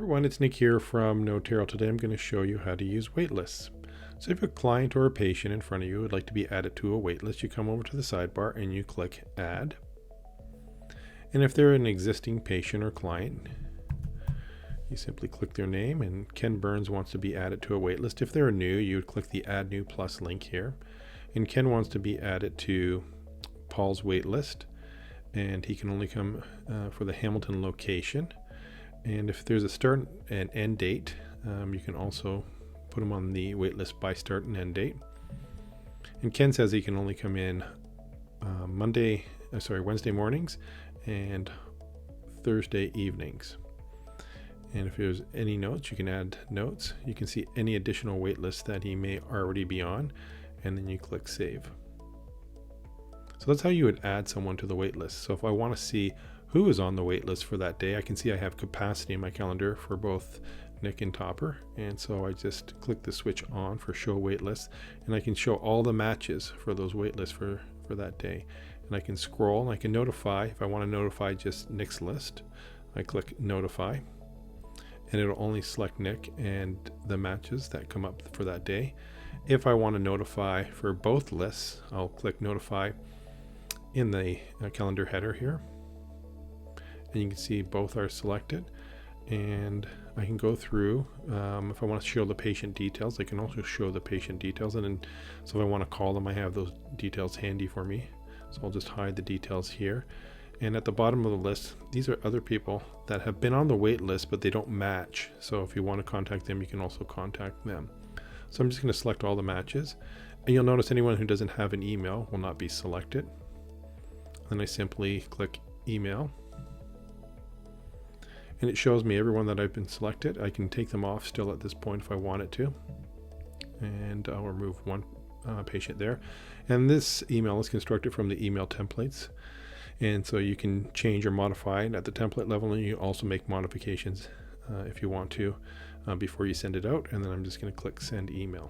everyone, it's Nick here from Noterro. Today I'm going to show you how to use waitlists. So if a client or a patient in front of you would like to be added to a waitlist, you come over to the sidebar and you click Add. And if they're an existing patient or client, you simply click their name, and Ken Burns wants to be added to a waitlist. If they're new, you would click the Add New Plus link here. And Ken wants to be added to Paul's waitlist, and he can only come for the Hamilton location. And if there's a start and end date, you can also put him on the waitlist by start and end date. And Ken says he can only come in Wednesday mornings and Thursday evenings. And if there's any notes, you can add notes. You can see any additional waitlists that he may already be on, and then you click Save. So that's how you would add someone to the waitlist. So if I want to see who is on the waitlist for that day, I can see I have capacity in my calendar for both Nick and Topper, and so I just click the switch on for Show Waitlist, and I can show all the matches for those waitlists for that day. And I can scroll, and I can notify. If I want to notify just Nick's list, I click Notify, and it'll only select Nick and the matches that come up for that day. If I want to notify for both lists, I'll click Notify in the calendar header here, and you can see both are selected. And I can go through, if I want to show the patient details, I can also show the patient details. And then, so if I want to call them, I have those details handy for me. So I'll just hide the details here. And at the bottom of the list, these are other people that have been on the wait list, but they don't match. So if you want to contact them, you can also contact them. So I'm just going to select all the matches. And you'll notice anyone who doesn't have an email will not be selected. Then I simply click Email. And it shows me everyone that I've been selected. I can take them off still at this point if I wanted to. And I'll remove one patient there. And this email is constructed from the email templates. And so you can change or modify it at the template level, and you also make modifications if you want to before you send it out. And then I'm just going to click Send Email.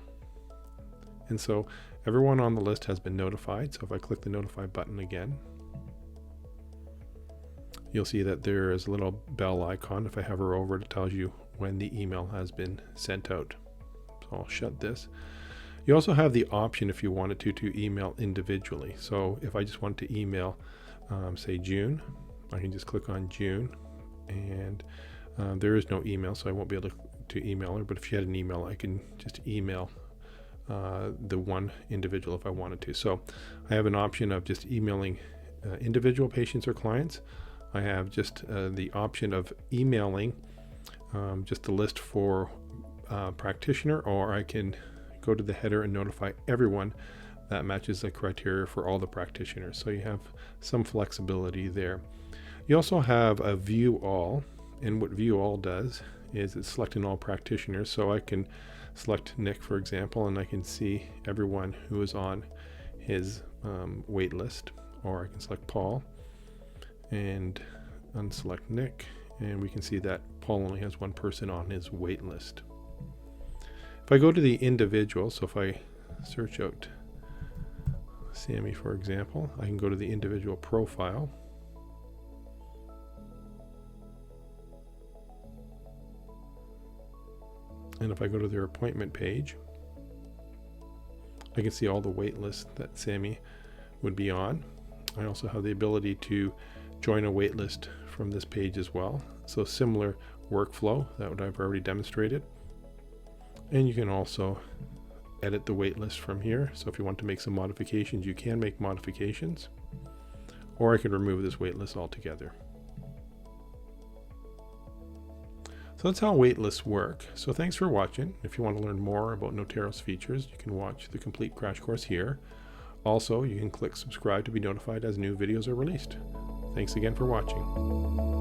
And so everyone on the list has been notified. So if I click the Notify button again, you'll see that there is a little bell icon. If I hover over it, it tells you when the email has been sent out. So I'll shut this. You also have the option, if you wanted to email individually. So if I just want to email, say June, I can just click on June, and there is no email, so I won't be able to email her. But if you had an email, I can just email the one individual if I wanted to. So I have an option of just emailing individual patients or clients. I have just the option of emailing just the list for practitioner, or I can go to the header and notify everyone that matches the criteria for all the practitioners. So you have some flexibility there. You also have a View All, and what View All does is it's selecting all practitioners. So I can select Nick, for example, and I can see everyone who is on his wait list, or I can select Paul and unselect Nick, and we can see that Paul only has one person on his wait list. If I go to the individual, so if I search out Sammy, for example, I can go to the individual profile, and if I go to their appointment page, I can see all the wait lists that Sammy would be on. I also have the ability to join a waitlist from this page as well. So similar workflow that I've already demonstrated. And you can also edit the waitlist from here. So if you want to make some modifications, you can make modifications. Or I can remove this waitlist altogether. So that's how waitlists work. So thanks for watching. If you want to learn more about Noterro's features, you can watch the complete crash course here. Also, you can click subscribe to be notified as new videos are released. Thanks again for watching.